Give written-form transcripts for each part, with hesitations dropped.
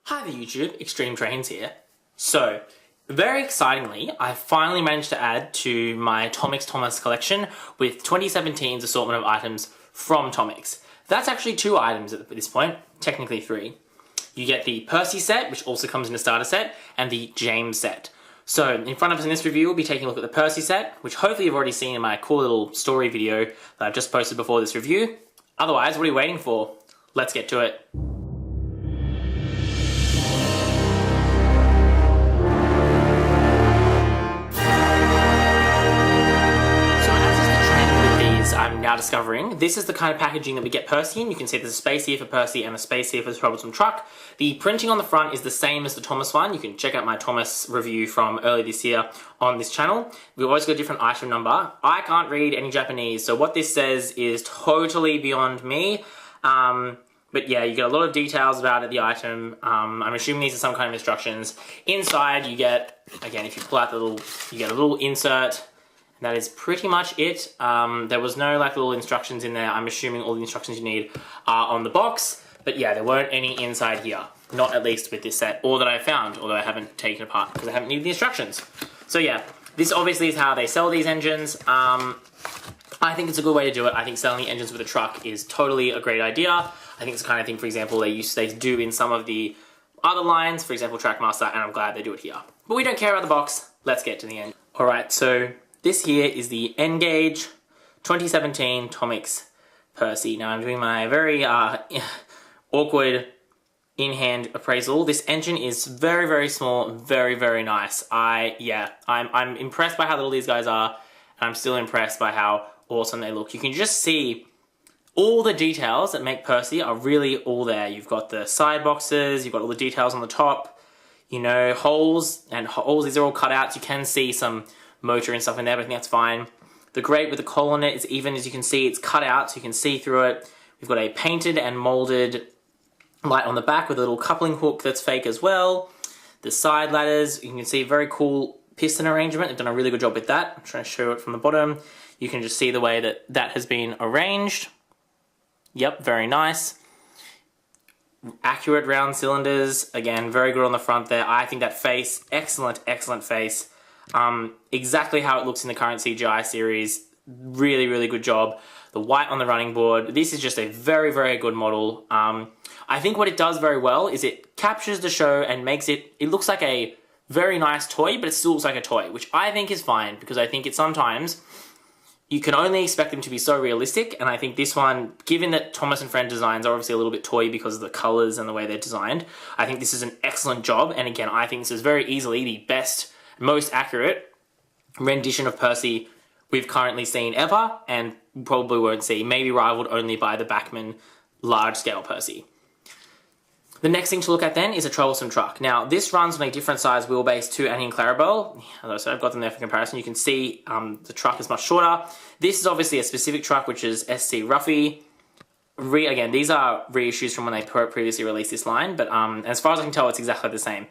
Hi there YouTube, XtremeTrainz here. So, very excitingly, I finally managed to add to my Tomix collection with 2017's assortment of items from Tomix. That's actually 2 items at this point, technically 3. You get the Percy set, which also comes in a starter set, and the James set. So, in front of us in this review, we'll be taking a look at the Percy set, which hopefully you've already seen in my cool little story video that I've just posted before this review. Otherwise, what are you waiting for? Let's get to it. I'm now discovering this is the kind of packaging that we get Percy in. You can see there's a space here for Percy and a space here for the Troublesome Truck. The printing on the front is the same as the Thomas one. You can check out my Thomas review from earlier this year on this channel. We've always got a different item number. I can't read any Japanese, so what this says is totally beyond me. But yeah, you get a lot of details about it, the item. I'm assuming these are some kind of instructions. Inside you get, again, if you pull out the little, you get a little insert. And that is pretty much it. There was no like little instructions in there. I'm assuming all the instructions you need are on the box. But yeah, there weren't any inside here. Not at least with this set, or that I found, although I haven't taken it apart because I haven't needed the instructions. So yeah, this obviously is how they sell these engines. I think it's a good way to do it. I think selling the engines with a truck is totally a great idea. I think it's the kind of thing, for example, they do in some of the other lines, for example, Trackmaster, and I'm glad they do it here. But we don't care about the box. Let's get to the end. All right, so this here is the N-Gauge 2017 Tomix Percy. Now I'm doing my very awkward in-hand appraisal. This engine is very, very small, very, very nice. I'm impressed by how little these guys are, and I'm still impressed by how awesome they look. You can just see all the details that make Percy are really all there. You've got the side boxes, you've got all the details on the top, you know, holes, these are all cut out. You can see some motor and stuff in there, but I think that's fine. The grate with the coal on it is even, as you can see, it's cut out so you can see through it. We've got a painted and molded light on the back with a little coupling hook that's fake as well. The side ladders, you can see very cool piston arrangement. They've done a really good job with that. I'm trying to show it from the bottom. You can just see the way that that has been arranged. Yep, very nice. Accurate round cylinders. Again, very good on the front there. I think that face, excellent, excellent face. Exactly how it looks in the current CGI series. Really, really good job. The white on the running board. This is just a very, very good model. I think what it does very well is it captures the show and makes it looks like a very nice toy, but it still looks like a toy, which I think is fine, because I think sometimes you can only expect them to be so realistic, and I think this one, given that Thomas & Friend designs are obviously a little bit toy because of the colors and the way they're designed, I think this is an excellent job, and again, I think this is very easily the best, most accurate rendition of Percy we've currently seen ever, and probably won't see, maybe rivaled only by the Bachmann large-scale Percy. The next thing to look at then is a Troublesome Truck. Now, this runs on a different size wheelbase to Annie and Clarabelle. As I said, I've got them there for comparison. You can see the truck is much shorter. This is obviously a specific truck, which is SC Ruffy. Again, these are reissues from when they previously released this line, but as far as I can tell, it's exactly the same.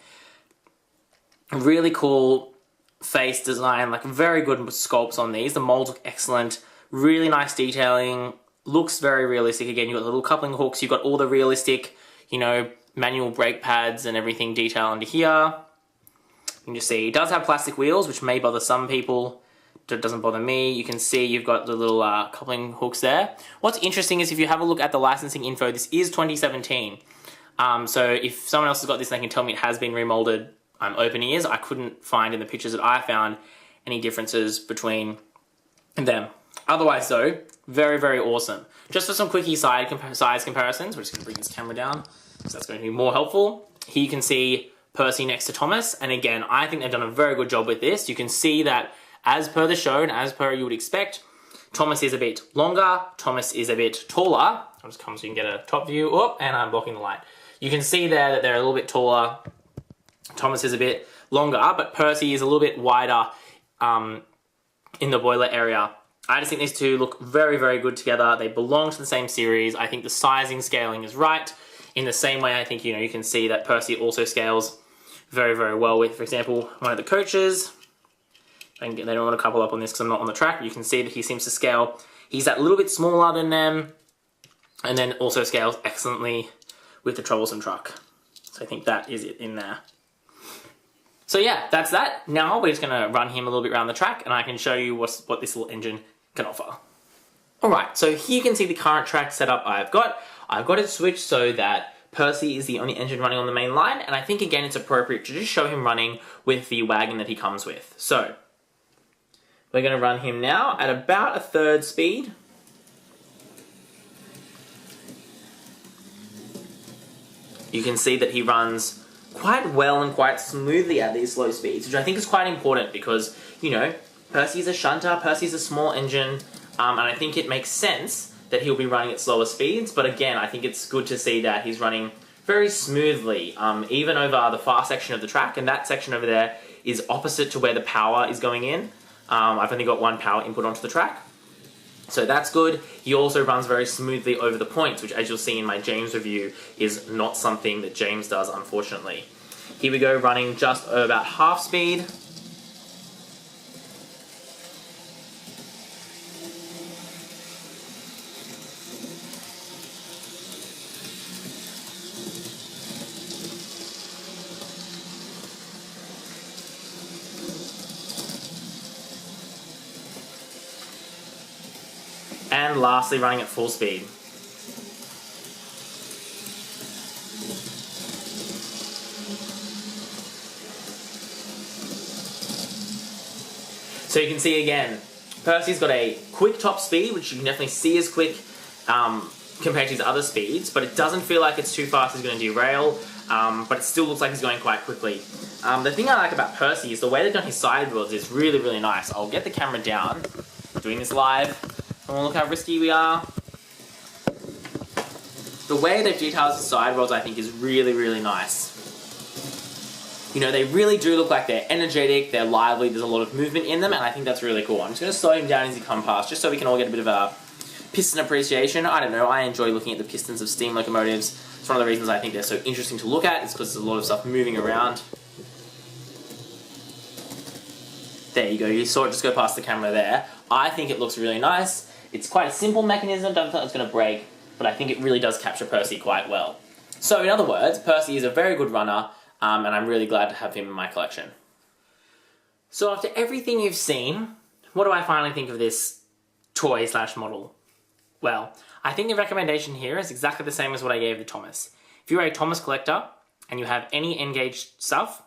Really cool face design, like very good sculpts on these. The molds look excellent, really nice detailing, looks very realistic. Again, you've got the little coupling hooks, you've got all the realistic, you know, manual brake pads and everything detailed under here. You can just see it does have plastic wheels, which may bother some people. It doesn't bother me. You can see you've got the little coupling hooks there. What's interesting is if you have a look at the licensing info, this is 2017. So if someone else has got this, they can tell me it has been remolded. Open ears. I couldn't find in the pictures that I found any differences between them. Otherwise though, very, very awesome. Just for some quickie size comparisons, we're just going to bring this camera down, so that's going to be more helpful. Here you can see Percy next to Thomas, and again, I think they've done a very good job with this. You can see that as per the show and as per you would expect, Thomas is a bit longer, Thomas is a bit taller. I'll just come so you can get a top view. Oh, and I'm blocking the light. You can see there that they're a little bit taller. Thomas is a bit longer, but Percy is a little bit wider in the boiler area. I just think these two look very, very good together. They belong to the same series. I think the sizing scaling is right. In the same way, I think, you know, you can see that Percy also scales very, very well with, for example, one of the coaches. They don't want to couple up on this because I'm not on the track. You can see that he seems to scale. He's that little bit smaller than them, and then also scales excellently with the Troublesome Truck. So I think that is it in there. So yeah, that's that. Now we're just going to run him a little bit around the track and I can show you what this little engine can offer. Alright, so here you can see the current track setup I've got. I've got it switched so that Percy is the only engine running on the main line, and I think again it's appropriate to just show him running with the wagon that he comes with. So, we're going to run him now at about a third speed. You can see that he runs quite well and quite smoothly at these slow speeds, which I think is quite important because, you know, Percy's a shunter, Percy's a small engine, and I think it makes sense that he'll be running at slower speeds, but again, I think it's good to see that he's running very smoothly, even over the far section of the track, and that section over there is opposite to where the power is going in. I've only got one power input onto the track, so that's good. He also runs very smoothly over the points, which as you'll see in my James review, is not something that James does, unfortunately. Here we go, running just about half speed. And lastly, running at full speed. So you can see again, Percy's got a quick top speed, which you can definitely see is quick compared to his other speeds, but it doesn't feel like it's too fast, he's going to derail, but it still looks like he's going quite quickly. The thing I like about Percy is the way they've done his sidewheels is really, really nice. I'll get the camera down, doing this live. Oh, look how risky we are. The way they've detailed the side rolls I think is really, really nice. You know, they really do look like they're energetic, they're lively, there's a lot of movement in them, and I think that's really cool. I'm just going to slow him down as he comes past, just so we can all get a bit of a piston appreciation. I don't know, I enjoy looking at the pistons of steam locomotives. It's one of the reasons I think they're so interesting to look at, is because there's a lot of stuff moving around. There you go, you saw it just go past the camera there. I think it looks really nice. It's quite a simple mechanism, don't think it's going to break, but I think it really does capture Percy quite well. So in other words, Percy is a very good runner, and I'm really glad to have him in my collection. So after everything you've seen, what do I finally think of this toy / model? Well, I think the recommendation here is exactly the same as what I gave the Thomas. If you're a Thomas collector and you have any engaged stuff,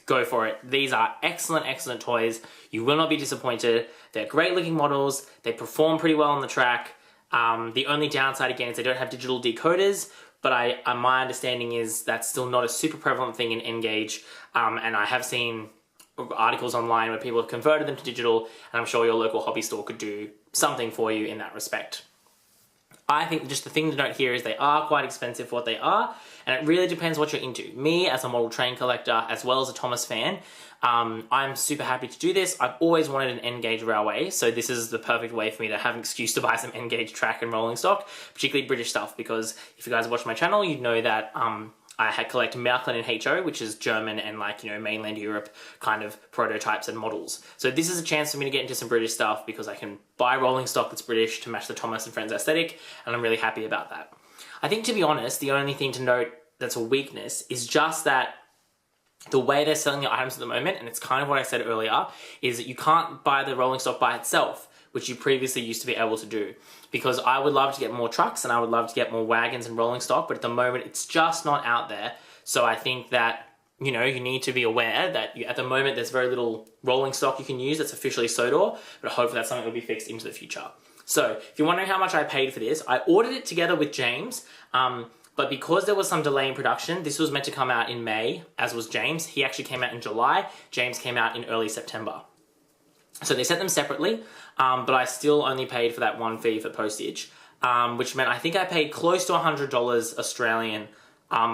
go for it. These are excellent, excellent toys. You will not be disappointed. They're great looking models. They perform pretty well on the track. The only downside, again, is they don't have digital decoders, but my understanding is that's still not a super prevalent thing in N-Gage, and I have seen articles online where people have converted them to digital, and I'm sure your local hobby store could do something for you in that respect. I think just the thing to note here is they are quite expensive for what they are, and it really depends what you're into. Me, as a model train collector, as well as a Thomas fan, I'm super happy to do this. I've always wanted an N-Gage railway, so this is the perfect way for me to have an excuse to buy some N-Gage track and rolling stock, particularly British stuff, because if you guys watch my channel, you'd know that I had collected MacLeod and HO, which is German and mainland Europe kind of prototypes and models. So this is a chance for me to get into some British stuff because I can buy rolling stock that's British to match the Thomas and Friends aesthetic, and I'm really happy about that. I think, to be honest, the only thing to note that's a weakness is just that the way they're selling the items at the moment, and it's kind of what I said earlier, is that you can't buy the rolling stock by itself, which you previously used to be able to do. Because I would love to get more trucks and I would love to get more wagons and rolling stock, but at the moment it's just not out there. So I think that, you need to be aware that at the moment there's very little rolling stock you can use that's officially Sodor, but hopefully that's something that will be fixed into the future. So if you're wondering how much I paid for this, I ordered it together with James, but because there was some delay in production, this was meant to come out in May, as was James. He actually came out in July. James came out in early September. So they sent them separately, but I still only paid for that one fee for postage, which meant I think I paid close to $100 Australian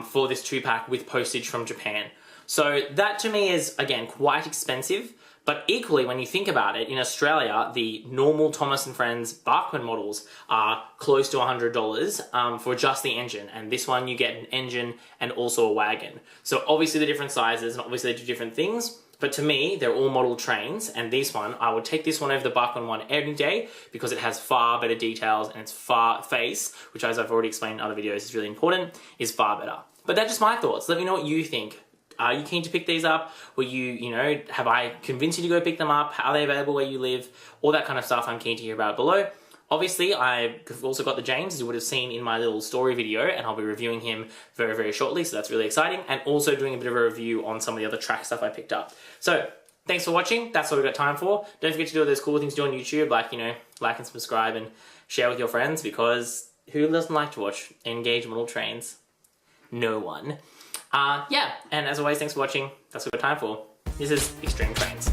for this 2-pack with postage from Japan. So that to me is, again, quite expensive, but equally, when you think about it, in Australia, the normal Thomas & Friends Bachmann models are close to $100 for just the engine, and this one you get an engine and also a wagon. So obviously the different sizes, and obviously they do different things, but to me, they're all model trains, and this one, I would take this one over the Bachmann one any day because it has far better details and its face, which as I've already explained in other videos is really important, is far better. But that's just my thoughts. Let me know what you think. Are you keen to pick these up? Were you, have I convinced you to go pick them up? Are they available where you live? All that kind of stuff I'm keen to hear about below. Obviously, I've also got the James, as you would have seen in my little story video, and I'll be reviewing him very, very shortly, so that's really exciting, and also doing a bit of a review on some of the other track stuff I picked up. So, thanks for watching. That's all we've got time for. Don't forget to do all those cool things to do on YouTube, like, like and subscribe and share with your friends, because who doesn't like to watch engaged model trains? No one. Yeah, and as always, thanks for watching. That's what we've got time for. This is XtremeTrainz.